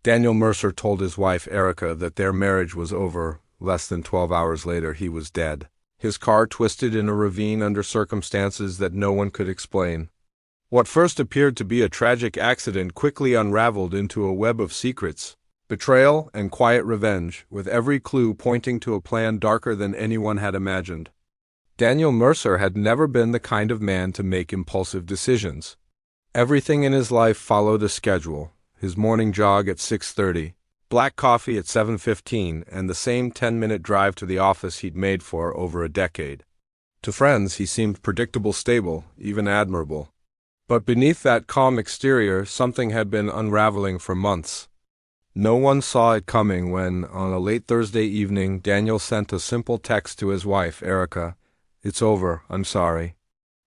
Daniel Mercer told his wife Erica that their marriage was over. Less than 12 hours later, he was dead. His car twisted in a ravine under circumstances that no one could explain. What first appeared to be a tragic accident quickly unraveled into a web of secrets, betrayal, and quiet revenge, with every clue pointing to a plan darker than anyone had imagined. Daniel Mercer had never been the kind of man to make impulsive decisions. Everything in his life followed a schedule: his morning jog at 6:30, black coffee at 7:15, and the same 10-minute drive to the office he'd made for over a decade. To friends, he seemed predictable, stable, even admirable. But beneath that calm exterior, something had been unraveling for months. No one saw it coming when, on a late Thursday evening, Daniel sent a simple text to his wife, Erica. "It's over, I'm sorry."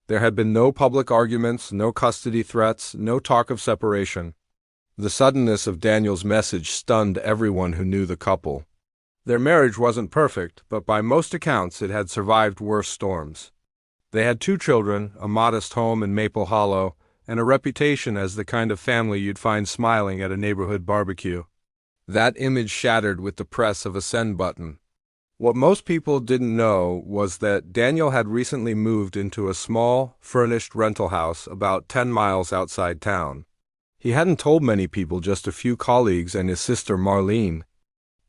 There had been no public arguments, no custody threats, no talk of separation. The suddenness of Daniel's message stunned everyone who knew the couple. Their marriage wasn't perfect, but by most accounts it had survived worse storms. They had 2 children, a modest home in Maple Hollow, and a reputation as the kind of family you'd find smiling at a neighborhood barbecue. That image shattered with the press of a send button. What most people didn't know was that Daniel had recently moved into a small, furnished rental house about 10 miles outside town. He hadn't told many people, just a few colleagues and his sister Marlene.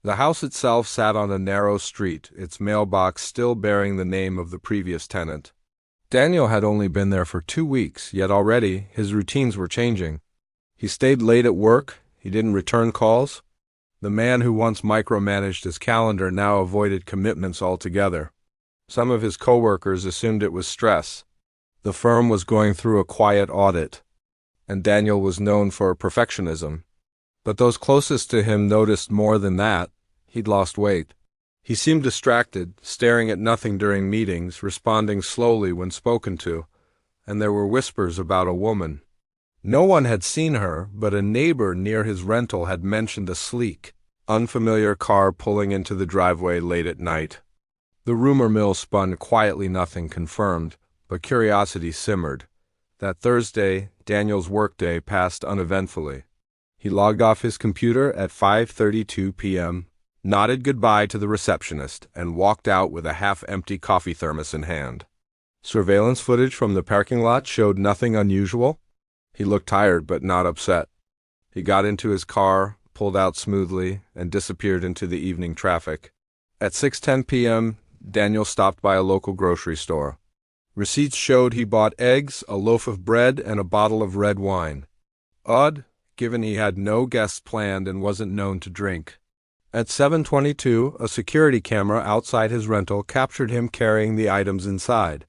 The house itself sat on a narrow street, its mailbox still bearing the name of the previous tenant. Daniel had only been there for 2 weeks, yet already his routines were changing. He stayed late at work, he didn't return calls. The man who once micromanaged his calendar now avoided commitments altogether. Some of his coworkers assumed it was stress. The firm was going through a quiet audit, and Daniel was known for perfectionism. But those closest to him noticed more than that. He'd lost weight. He seemed distracted, staring at nothing during meetings, responding slowly when spoken to, and there were whispers about a woman. No one had seen her, but a neighbor near his rental had mentioned a sleek, unfamiliar car pulling into the driveway late at night. The rumor mill spun quietly, nothing confirmed, but curiosity simmered. That Thursday, Daniel's workday passed uneventfully. He logged off his computer at 5:32 p.m., nodded goodbye to the receptionist, and walked out with a half-empty coffee thermos in hand. Surveillance footage from the parking lot showed nothing unusual. He looked tired but not upset. He got into his car, pulled out smoothly, and disappeared into the evening traffic. At 6:10 p.m., Daniel stopped by a local grocery store. Receipts showed he bought eggs, a loaf of bread, and a bottle of red wine. Odd, given he had no guests planned and wasn't known to drink. At 7:22, a security camera outside his rental captured him carrying the items inside.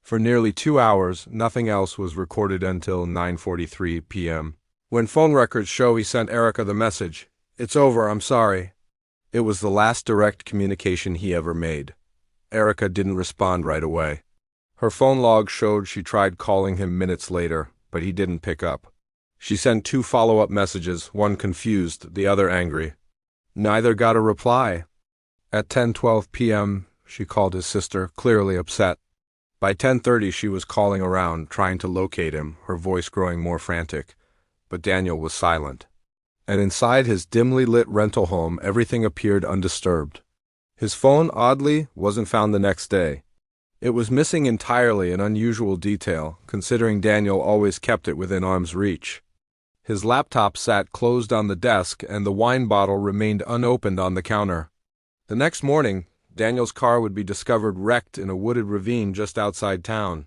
For nearly 2 hours, nothing else was recorded until 9:43 p.m. When phone records show he sent Erica the message, "It's over, I'm sorry." It was the last direct communication he ever made. Erica didn't respond right away. Her phone log showed she tried calling him minutes later, but he didn't pick up. She sent 2 follow-up messages, one confused, the other angry. Neither got a reply. At 10:12 p.m., she called his sister, clearly upset. By 10:30, she was calling around, trying to locate him, her voice growing more frantic. But Daniel was silent. And inside his dimly lit rental home, everything appeared undisturbed. His phone, oddly, wasn't found the next day. It was missing entirely, an unusual detail, considering Daniel always kept it within arm's reach. His laptop sat closed on the desk, and the wine bottle remained unopened on the counter. The next morning, Daniel's car would be discovered wrecked in a wooded ravine just outside town.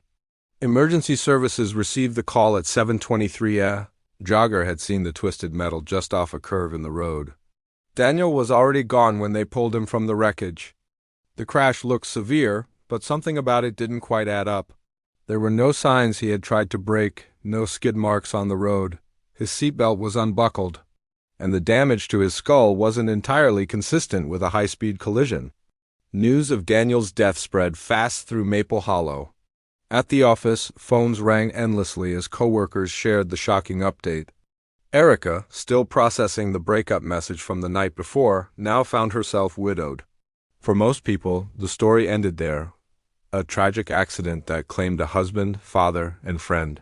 Emergency services received the call at 7:23 a.m. Jogger had seen the twisted metal just off a curve in the road. Daniel was already gone when they pulled him from the wreckage. The crash looked severe, but something about it didn't quite add up. There were no signs he had tried to brake, no skid marks on the road. His seatbelt was unbuckled, and the damage to his skull wasn't entirely consistent with a high-speed collision. News of Daniel's death spread fast through Maple Hollow. At the office, phones rang endlessly as coworkers shared the shocking update. Erica, still processing the breakup message from the night before, now found herself widowed. For most people, the story ended there, a tragic accident that claimed a husband, father, and friend.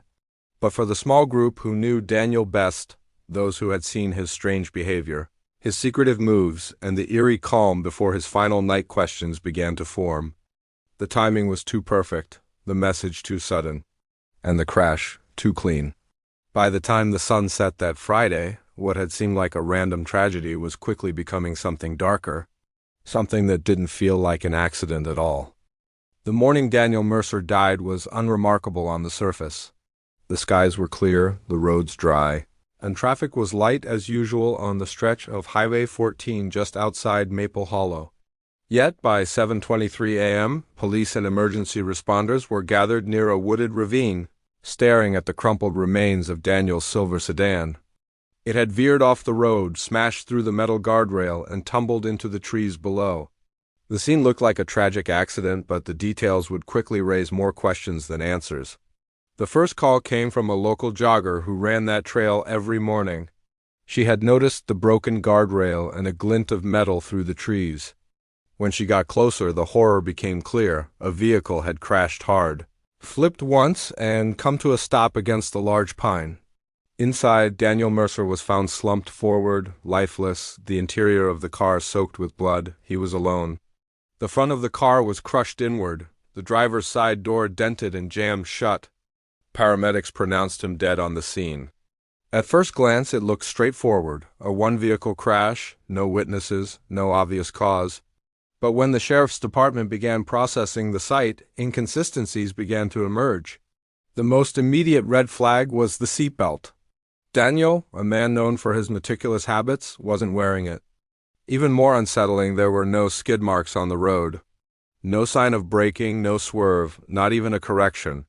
But for the small group who knew Daniel best, those who had seen his strange behavior, his secretive moves, and the eerie calm before his final night questions began to form. The timing was too perfect, the message too sudden, and the crash too clean. By the time the sun set that Friday, what had seemed like a random tragedy was quickly becoming something darker, something that didn't feel like an accident at all. The morning Daniel Mercer died was unremarkable on the surface. The skies were clear, the roads dry, and traffic was light as usual on the stretch of Highway 14 just outside Maple Hollow. Yet, by 7:23 a.m., police and emergency responders were gathered near a wooded ravine, staring at the crumpled remains of Daniel's silver sedan. It had veered off the road, smashed through the metal guardrail, and tumbled into the trees below. The scene looked like a tragic accident, but the details would quickly raise more questions than answers. The first call came from a local jogger who ran that trail every morning. She had noticed the broken guardrail and a glint of metal through the trees. When she got closer, the horror became clear. A vehicle had crashed hard, flipped once, and come to a stop against a large pine. Inside, Daniel Mercer was found slumped forward, lifeless, the interior of the car soaked with blood. He was alone. The front of the car was crushed inward, the driver's side door dented and jammed shut. Paramedics pronounced him dead on the scene. At first glance, it looked straightforward, a one-vehicle crash, no witnesses, no obvious cause. But when the sheriff's department began processing the site, inconsistencies began to emerge. The most immediate red flag was the seatbelt. Daniel, a man known for his meticulous habits, wasn't wearing it. Even more unsettling, there were no skid marks on the road. No sign of braking, no swerve, not even a correction.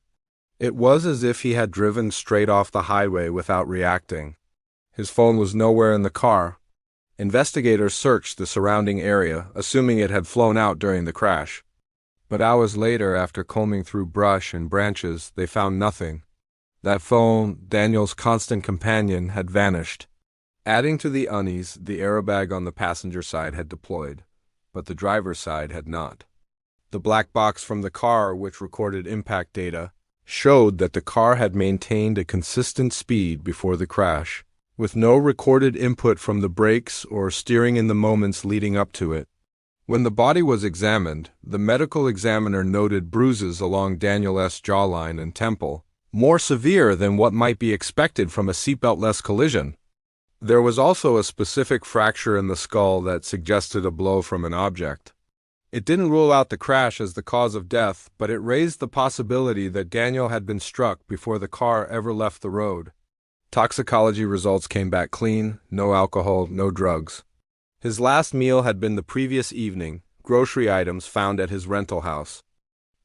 It was as if he had driven straight off the highway without reacting. His phone was nowhere in the car. Investigators searched the surrounding area, assuming it had flown out during the crash. But hours later, after combing through brush and branches, they found nothing. That phone, Daniel's constant companion, had vanished. Adding to the unease, the airbag on the passenger side had deployed, but the driver's side had not. The black box from the car, which recorded impact data, showed that the car had maintained a consistent speed before the crash, with no recorded input from the brakes or steering in the moments leading up to it. When the body was examined, the medical examiner noted bruises along Daniel's jawline and temple, more severe than what might be expected from a seatbelt-less collision. There was also a specific fracture in the skull that suggested a blow from an object. It didn't rule out the crash as the cause of death, but it raised the possibility that Daniel had been struck before the car ever left the road. Toxicology results came back clean, no alcohol, no drugs. His last meal had been the previous evening, grocery items found at his rental house.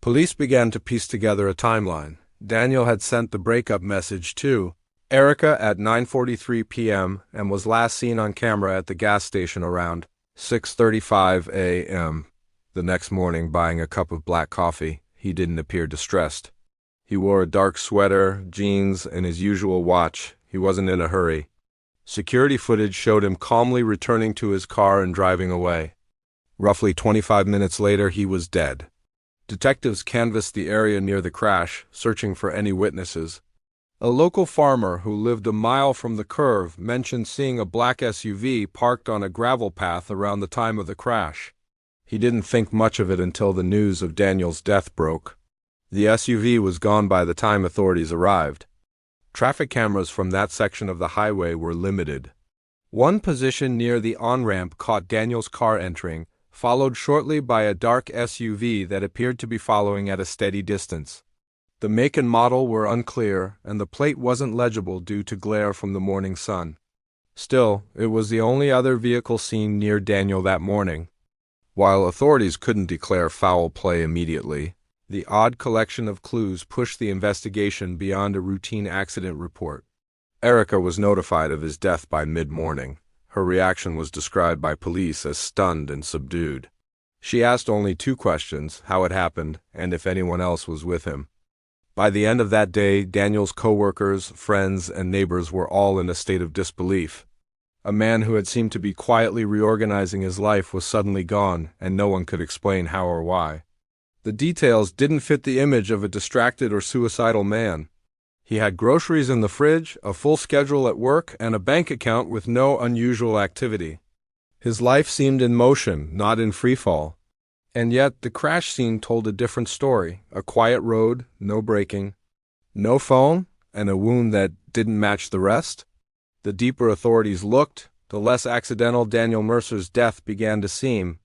Police began to piece together a timeline. Daniel had sent the breakup message to Erica at 9:43 p.m. and was last seen on camera at the gas station around 6:35 a.m. The next morning, buying a cup of black coffee, he didn't appear distressed. He wore a dark sweater, jeans, and his usual watch. He wasn't in a hurry. Security footage showed him calmly returning to his car and driving away. Roughly 25 minutes later, he was dead. Detectives canvassed the area near the crash, searching for any witnesses. A local farmer who lived a mile from the curve mentioned seeing a black SUV parked on a gravel path around the time of the crash. He didn't think much of it until the news of Daniel's death broke. The SUV was gone by the time authorities arrived. Traffic cameras from that section of the highway were limited. One position near the on-ramp caught Daniel's car entering, followed shortly by a dark SUV that appeared to be following at a steady distance. The make and model were unclear, and the plate wasn't legible due to glare from the morning sun. Still, it was the only other vehicle seen near Daniel that morning. While authorities couldn't declare foul play immediately, the odd collection of clues pushed the investigation beyond a routine accident report. Erica was notified of his death by mid-morning. Her reaction was described by police as stunned and subdued. She asked only 2 questions: how it happened, and if anyone else was with him. By the end of that day, Daniel's co-workers, friends, and neighbors were all in a state of disbelief. A man who had seemed to be quietly reorganizing his life was suddenly gone, and no one could explain how or why. The details didn't fit the image of a distracted or suicidal man. He had groceries in the fridge, a full schedule at work, and a bank account with no unusual activity. His life seemed in motion, not in freefall. And yet, the crash scene told a different story. A quiet road, no braking, no phone, and a wound that didn't match the rest. The deeper authorities looked, the less accidental Daniel Mercer's death began to seem.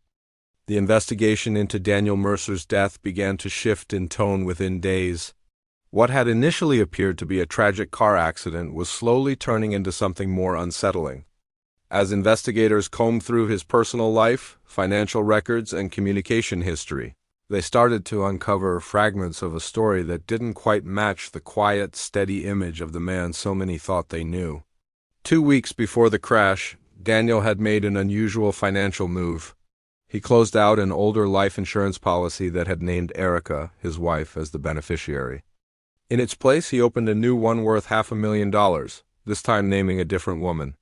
The investigation into Daniel Mercer's death began to shift in tone within days. What had initially appeared to be a tragic car accident was slowly turning into something more unsettling. As investigators combed through his personal life, financial records, and communication history, they started to uncover fragments of a story that didn't quite match the quiet, steady image of the man so many thought they knew. 2 weeks before the crash, Daniel had made an unusual financial move. He closed out an older life insurance policy that had named Erica, his wife, as the beneficiary. In its place, he opened a new one worth $500,000, this time naming a different woman.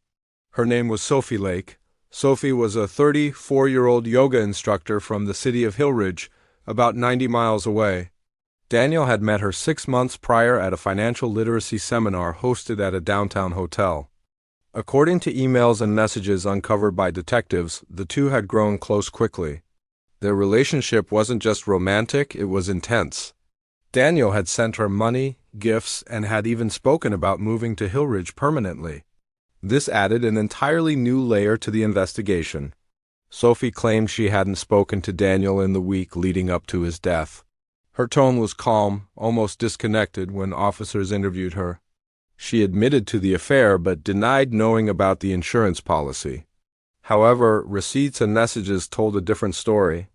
Her name was Sophie Lake. Sophie was a 34-year-old yoga instructor from the city of Hillridge, about 90 miles away. Daniel had met her 6 months prior at a financial literacy seminar hosted at a downtown hotel. According to emails and messages uncovered by detectives, the two had grown close quickly. Their relationship wasn't just romantic, it was intense. Daniel had sent her money, gifts, and had even spoken about moving to Hillridge permanently. This added an entirely new layer to the investigation. Sophie claimed she hadn't spoken to Daniel in the week leading up to his death. Her tone was calm, almost disconnected when officers interviewed her. She admitted to the affair but denied knowing about the insurance policy. However, receipts and messages told a different story.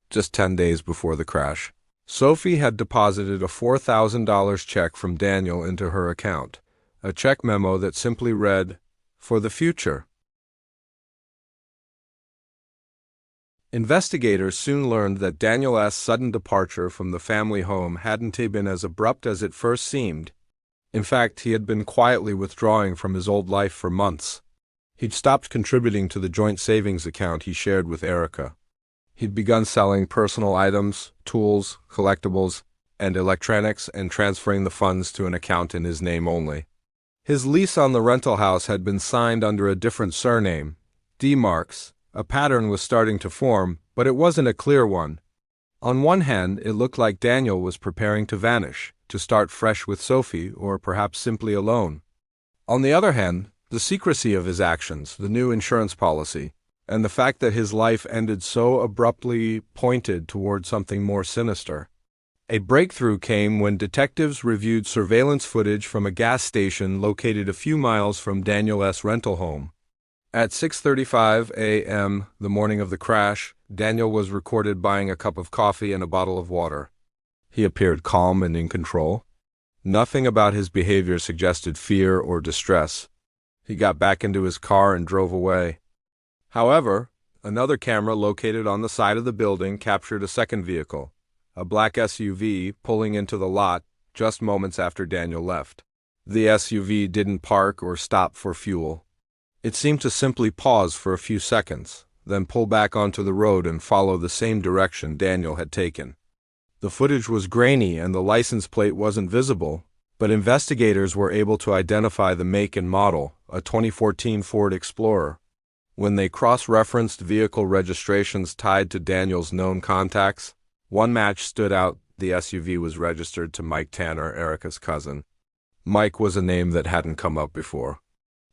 Just 10 days before the crash, Sophie had deposited a $4,000 check from Daniel into her account, a check memo that simply read, "For the future." Investigators soon learned that Daniel's sudden departure from the family home hadn't been as abrupt as it first seemed. In fact, he had been quietly withdrawing from his old life for months. He'd stopped contributing to the joint savings account he shared with Erica. He'd begun selling personal items, tools, collectibles, and electronics and transferring the funds to an account in his name only. His lease on the rental house had been signed under a different surname, D. Marks. A pattern was starting to form, but it wasn't a clear one. On one hand, it looked like Daniel was preparing to vanish, to start fresh with Sophie, or perhaps simply alone. On the other hand, the secrecy of his actions, the new insurance policy, and the fact that his life ended so abruptly pointed toward something more sinister. A breakthrough came when detectives reviewed surveillance footage from a gas station located a few miles from Daniel's rental home. At 6:35 a.m. the morning of the crash, Daniel was recorded buying a cup of coffee and a bottle of water. He appeared calm and in control. Nothing about his behavior suggested fear or distress. He got back into his car and drove away. However, another camera located on the side of the building captured a second vehicle, a black SUV, pulling into the lot just moments after Daniel left. The SUV didn't park or stop for fuel. It seemed to simply pause for a few seconds, then pull back onto the road and follow the same direction Daniel had taken. The footage was grainy and the license plate wasn't visible, but investigators were able to identify the make and model, a 2014 Ford Explorer. When they cross-referenced vehicle registrations tied to Daniel's known contacts, one match stood out. The SUV was registered to Mike Tanner, Erica's cousin. Mike was a name that hadn't come up before.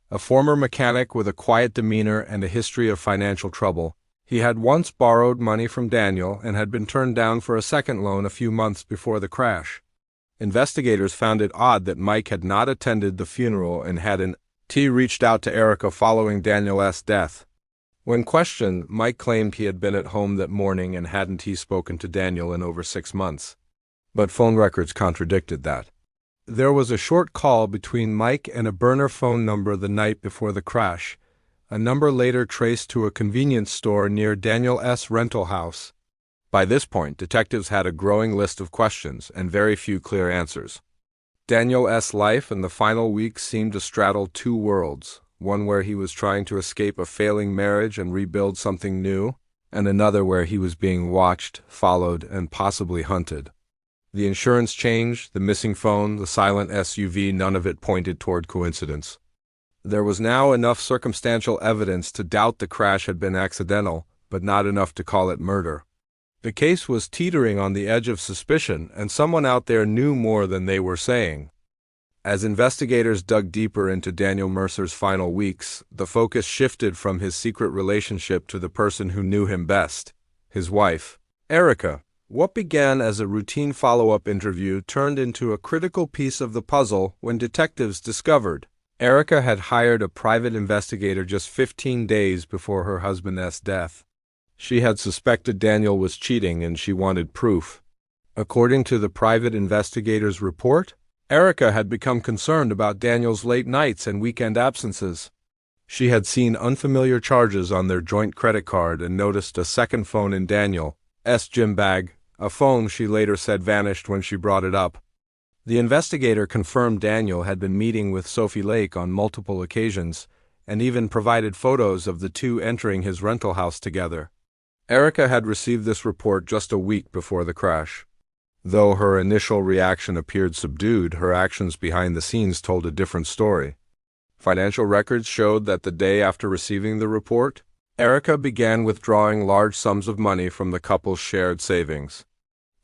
A former mechanic with a quiet demeanor and a history of financial trouble, he had once borrowed money from Daniel and had been turned down for a second loan a few months before the crash. Investigators found it odd that Mike had not attended the funeral and hadn't reached out to Erica following Daniel's death. When questioned, Mike claimed he had been at home that morning and hadn't spoken to Daniel in over 6 months. But phone records contradicted that. There was a short call between Mike and a burner phone number the night before the crash, a number later traced to a convenience store near Daniel's rental house. By this point, detectives had a growing list of questions and very few clear answers. Daniel's life in the final weeks seemed to straddle two worlds, one where he was trying to escape a failing marriage and rebuild something new, and another where he was being watched, followed, and possibly hunted. The insurance change, the missing phone, the silent SUV, none of it pointed toward coincidence. There was now enough circumstantial evidence to doubt the crash had been accidental, but not enough to call it murder. The case was teetering on the edge of suspicion, and someone out there knew more than they were saying. As investigators dug deeper into Daniel Mercer's final weeks, the focus shifted from his secret relationship to the person who knew him best, his wife, Erica. What began as a routine follow-up interview turned into a critical piece of the puzzle when detectives discovered Erica had hired a private investigator just 15 days before her husband's death. She had suspected Daniel was cheating and she wanted proof. According to the private investigator's report, Erica had become concerned about Daniel's late nights and weekend absences. She had seen unfamiliar charges on their joint credit card and noticed a second phone in Daniel's gym bag, a phone she later said vanished when she brought it up. The investigator confirmed Daniel had been meeting with Sophie Lake on multiple occasions and even provided photos of the two entering his rental house together. Erica had received this report just a week before the crash. Though her initial reaction appeared subdued, her actions behind the scenes told a different story. Financial records showed that the day after receiving the report, Erica began withdrawing large sums of money from the couple's shared savings.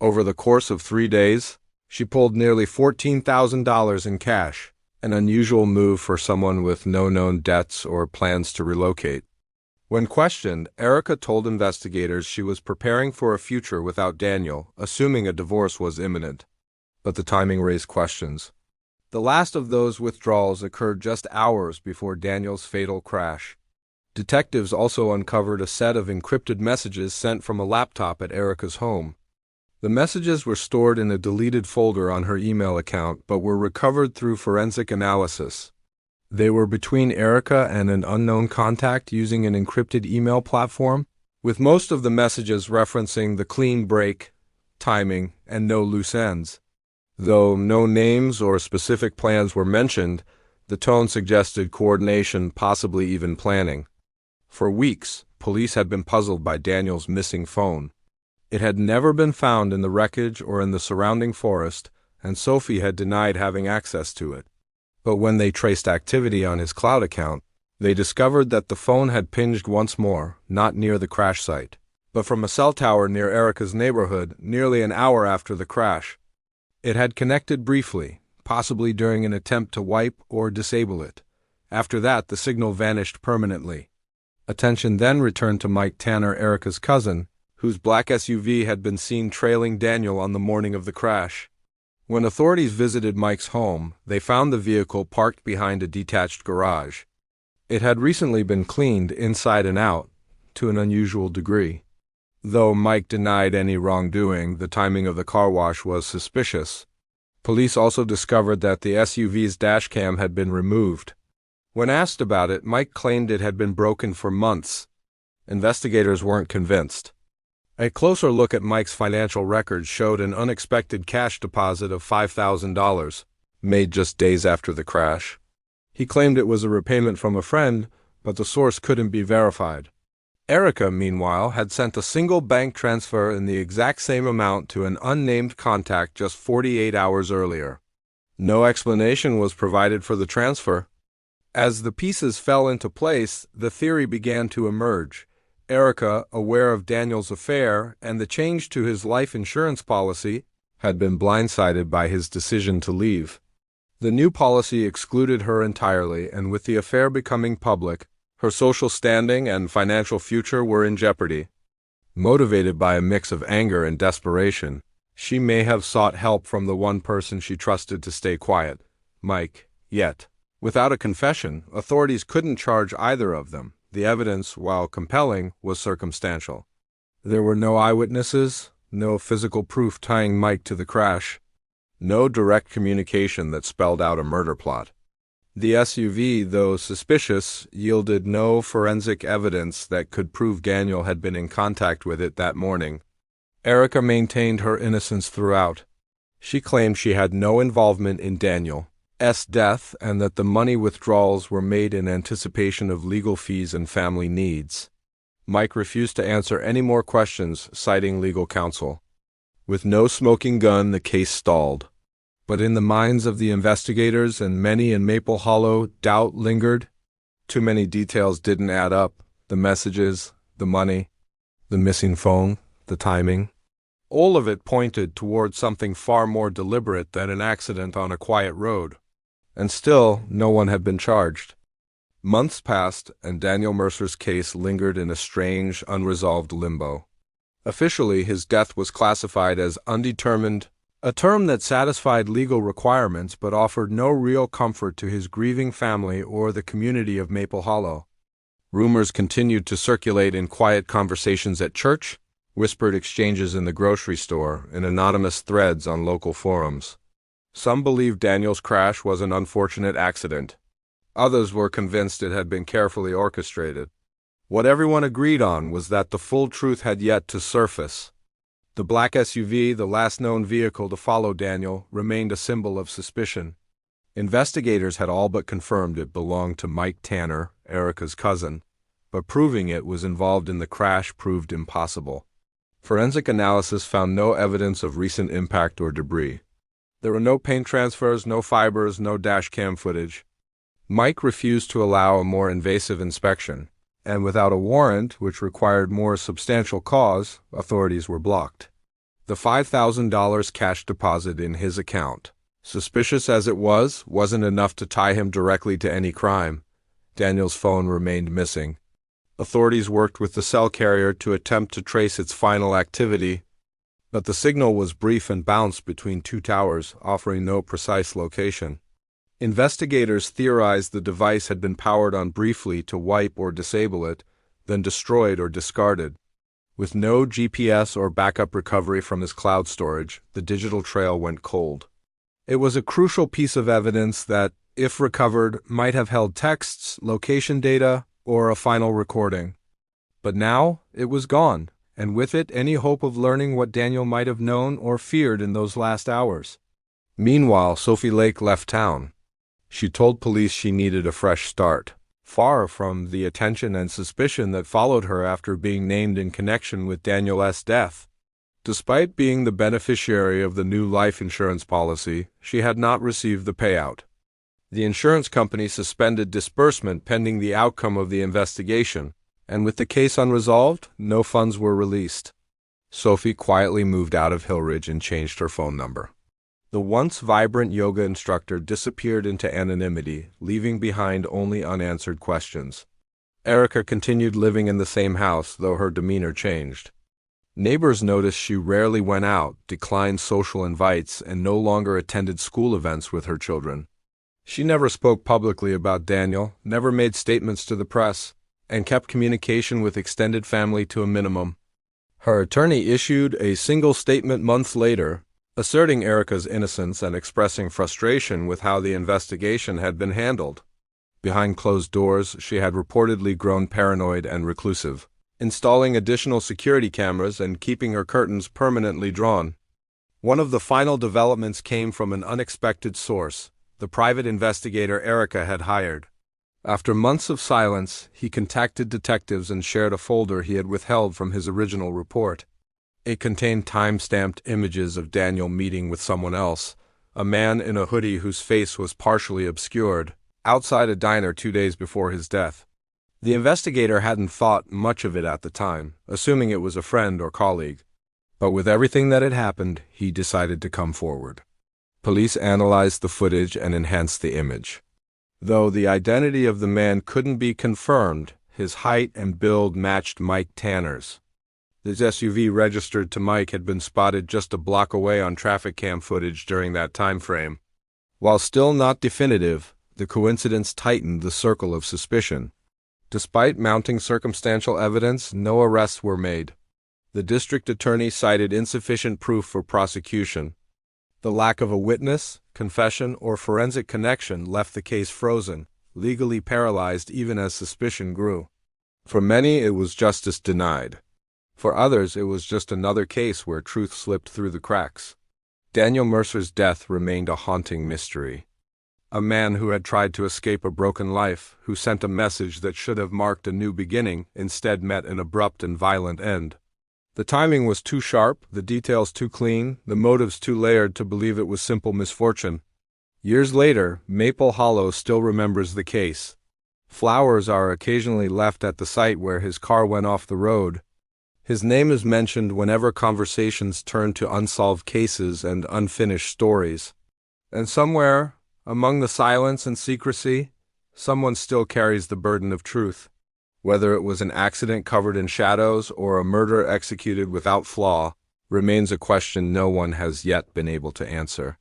Over the course of 3 days, she pulled nearly $14,000 in cash, an unusual move for someone with no known debts or plans to relocate. When questioned, Erica told investigators she was preparing for a future without Daniel, assuming a divorce was imminent. But the timing raised questions. The last of those withdrawals occurred just hours before Daniel's fatal crash. Detectives also uncovered a set of encrypted messages sent from a laptop at Erica's home. The messages were stored in a deleted folder on her email account but were recovered through forensic analysis. They were between Erica and an unknown contact using an encrypted email platform, with most of the messages referencing the clean break, timing, and no loose ends. Though no names or specific plans were mentioned, the tone suggested coordination, possibly even planning. For weeks, police had been puzzled by Daniel's missing phone. It had never been found in the wreckage or in the surrounding forest, and Sophie had denied having access to it. But when they traced activity on his cloud account, they discovered that the phone had pinged once more, not near the crash site, but from a cell tower near Erica's neighborhood nearly an hour after the crash. It had connected briefly, possibly during an attempt to wipe or disable it. After that, the signal vanished permanently. Attention then returned to Mike Tanner, Erica's cousin, whose black SUV had been seen trailing Daniel on the morning of the crash. When authorities visited Mike's home, they found the vehicle parked behind a detached garage. It had recently been cleaned inside and out, to an unusual degree. Though Mike denied any wrongdoing, the timing of the car wash was suspicious. Police also discovered that the SUV's dashcam had been removed. When asked about it, Mike claimed it had been broken for months. Investigators weren't convinced. A closer look at Mike's financial records showed an unexpected cash deposit of $5,000, made just days after the crash. He claimed it was a repayment from a friend, but the source couldn't be verified. Erica, meanwhile, had sent a single bank transfer in the exact same amount to an unnamed contact just 48 hours earlier. No explanation was provided for the transfer. As the pieces fell into place, the theory began to emerge. Erica, aware of Daniel's affair and the change to his life insurance policy, had been blindsided by his decision to leave. The new policy excluded her entirely, and with the affair becoming public, her social standing and financial future were in jeopardy. Motivated by a mix of anger and desperation, she may have sought help from the one person she trusted to stay quiet, Mike. Yet, without a confession, authorities couldn't charge either of them. The evidence, while compelling, was circumstantial. There were no eyewitnesses, no physical proof tying Mike to the crash, no direct communication that spelled out a murder plot. The SUV, though suspicious, yielded no forensic evidence that could prove Daniel had been in contact with it that morning. Erica maintained her innocence throughout. She claimed she had no involvement in Daniel's death and that the money withdrawals were made in anticipation of legal fees and family needs. Mike refused to answer any more questions, citing legal counsel. With no smoking gun, the case stalled. But in the minds of the investigators and many in Maple Hollow, doubt lingered. Too many details didn't add up. The messages, the money, the missing phone, the timing. All of it pointed toward something far more deliberate than an accident on a quiet road. And still, no one had been charged. Months passed, and Daniel Mercer's case lingered in a strange, unresolved limbo. Officially, his death was classified as undetermined, a term that satisfied legal requirements but offered no real comfort to his grieving family or the community of Maple Hollow. Rumors continued to circulate in quiet conversations at church, whispered exchanges in the grocery store, and anonymous threads on local forums. Some believed Daniel's crash was an unfortunate accident. Others were convinced it had been carefully orchestrated. What everyone agreed on was that the full truth had yet to surface. The black SUV, the last known vehicle to follow Daniel, remained a symbol of suspicion. Investigators had all but confirmed it belonged to Mike Tanner, Erica's cousin, but proving it was involved in the crash proved impossible. Forensic analysis found no evidence of recent impact or debris. There were no paint transfers, no fibers, no dash cam footage. Mike refused to allow a more invasive inspection, and without a warrant, which required more substantial cause, authorities were blocked. The $5,000 cash deposit in his account, suspicious as it was, wasn't enough to tie him directly to any crime. Daniel's phone remained missing. Authorities worked with the cell carrier to attempt to trace its final activity, but the signal was brief and bounced between two towers, offering no precise location. Investigators theorized the device had been powered on briefly to wipe or disable it, then destroyed or discarded. With no GPS or backup recovery from his cloud storage, the digital trail went cold. It was a crucial piece of evidence that, if recovered, might have held texts, location data, or a final recording. But now, it was gone, and with it any hope of learning what Daniel might have known or feared in those last hours. Meanwhile, Sophie Lake left town. She told police she needed a fresh start, far from the attention and suspicion that followed her after being named in connection with Daniel's death. Despite being the beneficiary of the new life insurance policy, she had not received the payout. The insurance company suspended disbursement pending the outcome of the investigation, and with the case unresolved, no funds were released. Sophie quietly moved out of Hillridge and changed her phone number. The once vibrant yoga instructor disappeared into anonymity, leaving behind only unanswered questions. Erica continued living in the same house, though her demeanor changed. Neighbors noticed she rarely went out, declined social invites, and no longer attended school events with her children. She never spoke publicly about Daniel, never made statements to the press, and kept communication with extended family to a minimum. Her attorney issued a single statement months later, asserting Erica's innocence and expressing frustration with how the investigation had been handled. Behind closed doors, she had reportedly grown paranoid and reclusive, installing additional security cameras and keeping her curtains permanently drawn. One of the final developments came from an unexpected source, the private investigator Erica had hired. After months of silence, he contacted detectives and shared a folder he had withheld from his original report. It contained time-stamped images of Daniel meeting with someone else, a man in a hoodie whose face was partially obscured, outside a diner 2 days before his death. The investigator hadn't thought much of it at the time, assuming it was a friend or colleague. But with everything that had happened, he decided to come forward. Police analyzed the footage and enhanced the image. Though the identity of the man couldn't be confirmed, his height and build matched Mike Tanner's. His SUV registered to Mike had been spotted just a block away on traffic cam footage during that time frame. While still not definitive, the coincidence tightened the circle of suspicion. Despite mounting circumstantial evidence, no arrests were made. The district attorney cited insufficient proof for prosecution. The lack of a witness, confession, or forensic connection left the case frozen, legally paralyzed even as suspicion grew. For many, it was justice denied. For others, it was just another case where truth slipped through the cracks. Daniel Mercer's death remained a haunting mystery. A man who had tried to escape a broken life, who sent a message that should have marked a new beginning, instead met an abrupt and violent end. The timing was too sharp, the details too clean, the motives too layered to believe it was simple misfortune. Years later, Maple Hollow still remembers the case. Flowers are occasionally left at the site where his car went off the road. His name is mentioned whenever conversations turn to unsolved cases and unfinished stories. And somewhere, among the silence and secrecy, someone still carries the burden of truth. Whether it was an accident covered in shadows or a murder executed without flaw, remains a question no one has yet been able to answer.